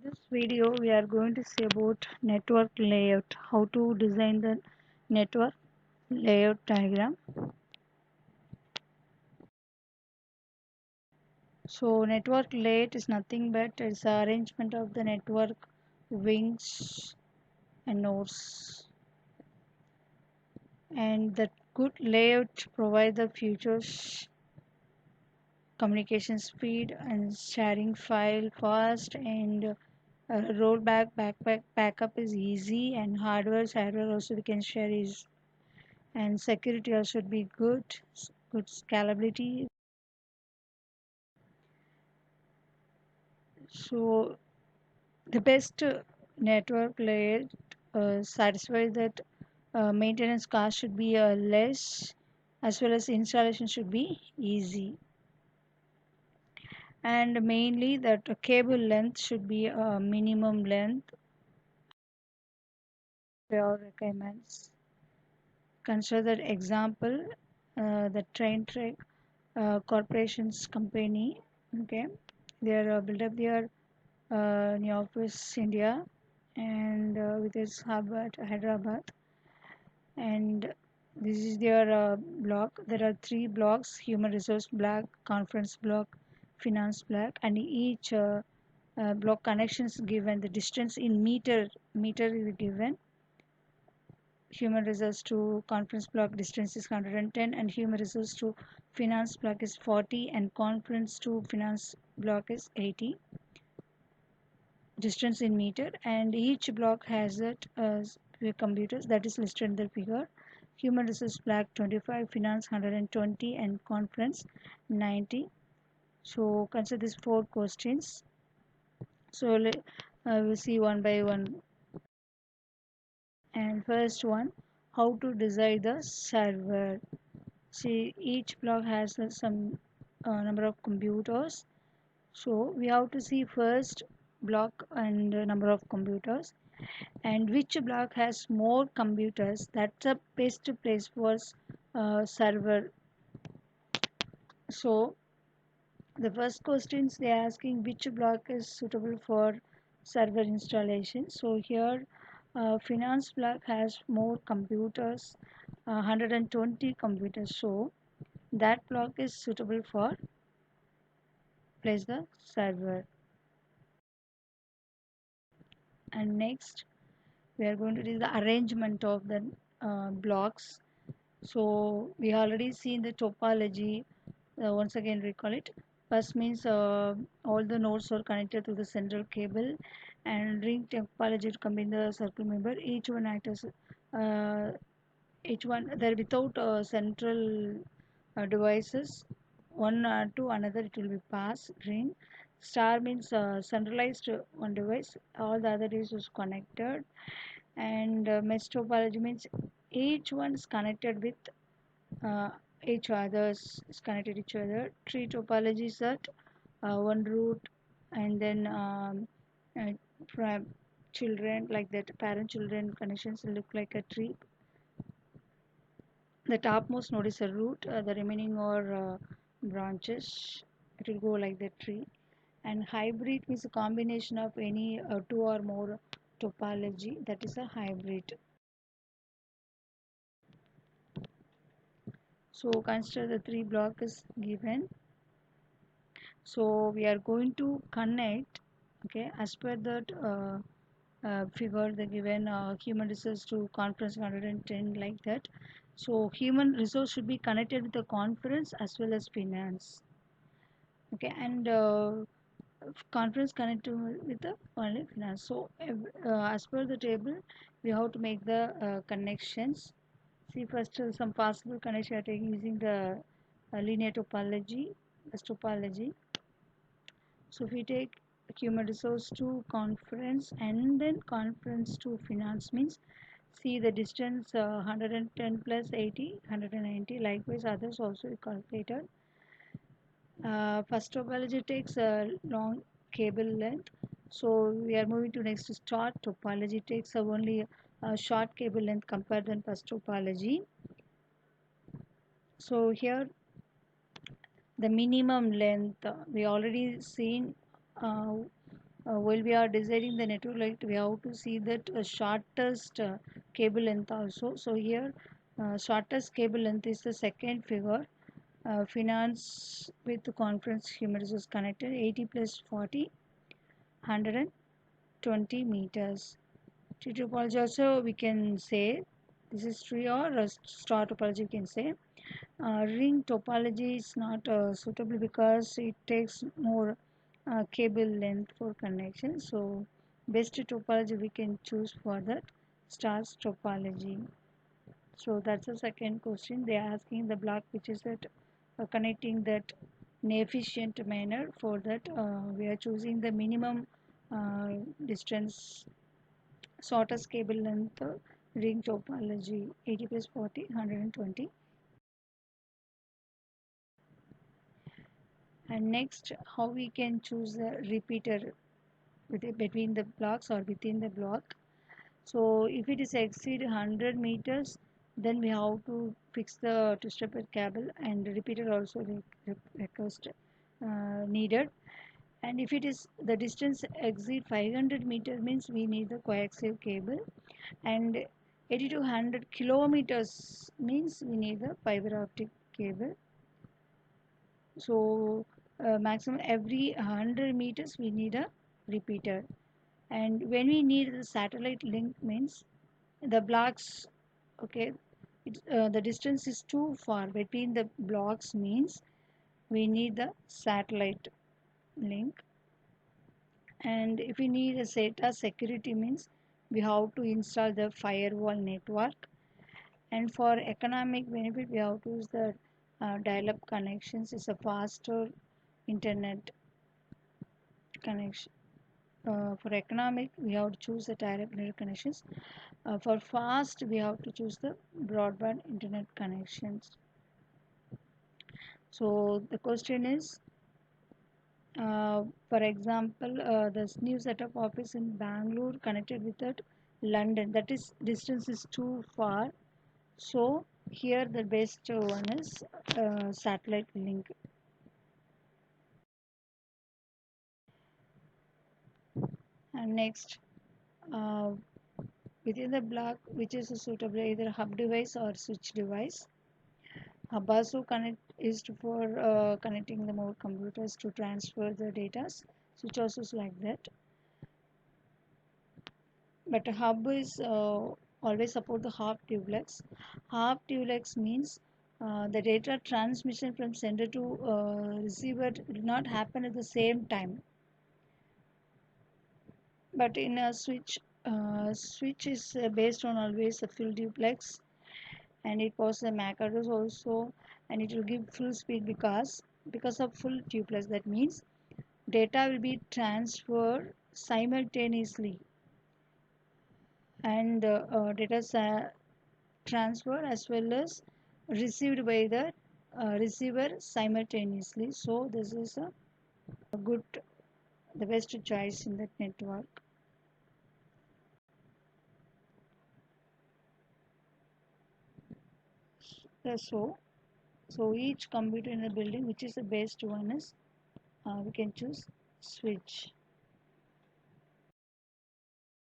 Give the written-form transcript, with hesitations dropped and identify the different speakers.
Speaker 1: This video we are going to see about network layout, how to design the network layout diagram. So network layout is nothing but it's the arrangement of the network wings and nodes, and the good layout provide the features communication speed and sharing file fast, and backup is easy, and hardware also we can share is, and security also should be good scalability. So the best network layer satisfies that maintenance cost should be less, as well as installation should be easy, and mainly that cable length should be a minimum length for requirements. Consider that example, the train track corporations company. Okay, they are built up their Neopolis, India, and with its hub at Hyderabad. And this is their block. There are three blocks: human resource block, conference block, finance block, and each block connections given. The distance in meter is given. Human resource to conference block distance is 110, and human resource to finance block is 40, and conference to finance block is 80 distance in meter, and each block has that computers that is listed in the figure. Human resource block 25, finance 120, and conference 90. So consider these four questions. So we'll see one by one. And first one, how to design the server. See, each block has some number of computers. So we have to see first block and number of computers, and which block has more computers. That's the best place for server. So the first questions they are asking which block is suitable for server installation. So here finance block has more computers, 120 computers. So that block is suitable for place the server. And next we are going to do the arrangement of the blocks. So we already seen the topology. Once again recall it. First means all the nodes are connected to the central cable, and ring topology to combine the circle member. Uh, each one there without central devices, one to another it will be pass ring. Star means centralized one device, all the other is connected, and mesh topology means each one is connected with uh, each others is connected each other. Tree topology is that one root, and then from children like that, parent children connections look like a tree. The topmost node is a root, the remaining are branches. It will go like the tree. And hybrid is a combination of any two or more topology, that is a hybrid. So consider the three block is given. So we are going to connect, okay, as per that figure the given human resource to conference 110 like that. So human resource should be connected with the conference as well as finance, okay, and conference connected with the only finance. So as per the table we have to make the connections. See, first some possible connection are taking using the linear topology, as topology. So if we take human resource to conference and then conference to finance means, see the distance 110 plus 80, 190. Likewise others also calculated. First topology takes a long cable length. So we are moving to next start topology takes only a short cable length compared than first topology. So here the minimum length we already seen uh, while we are designing the network, like we have to see that shortest cable length also. So here shortest cable length is the second figure. Finance with conference humors is connected 80 plus 40 120 meters. Tree topology also we can say this is tree or a star topology we can say. Ring topology is not suitable because it takes more cable length for connection. So best topology we can choose for that stars topology. So that's the second question. They are asking the block which is that connecting that in efficient manner. For that we are choosing the minimum distance shortest cable length ring topology 80 plus 40 120. And next, how we can choose a repeater between the blocks or within the block. So if it is exceed 100 meters, then we have to fix the two-stepper cable, and the repeater also request needed. And if it is the distance exceed 500 meters, means we need the coaxial cable, and 80 to 100 kilometers means we need the fiber optic cable. So maximum every 100 meters we need a repeater. And when we need the satellite link means the blocks, okay, the distance is too far between the blocks means we need the satellite link. And if we need a SATA security means we have to install the firewall network. And for economic benefit we have to use the dial-up connections. Is a faster internet connection. For economic we have to choose the direct internet connections. For fast we have to choose the broadband internet connections. So the question is, for example, this new setup office in Bangalore connected with that London, that is distance is too far. So here the best one is satellite link. And next, uh, within the block which is suitable either hub device or switch device. Hub also connect is for connecting the more computers to transfer the data. Switch also is like that. But a hub is always support the half duplex. Half duplex means the data transmission from sender to receiver will not happen at the same time. But in a switch is based on always a full duplex, and it possesses the MAC address also, and it will give full speed because of full duplex. That means data will be transferred simultaneously, and data transfer as well as received by the receiver simultaneously. So this is a good, the best choice in that network. So each computer in the building which is the best one is we can choose switch.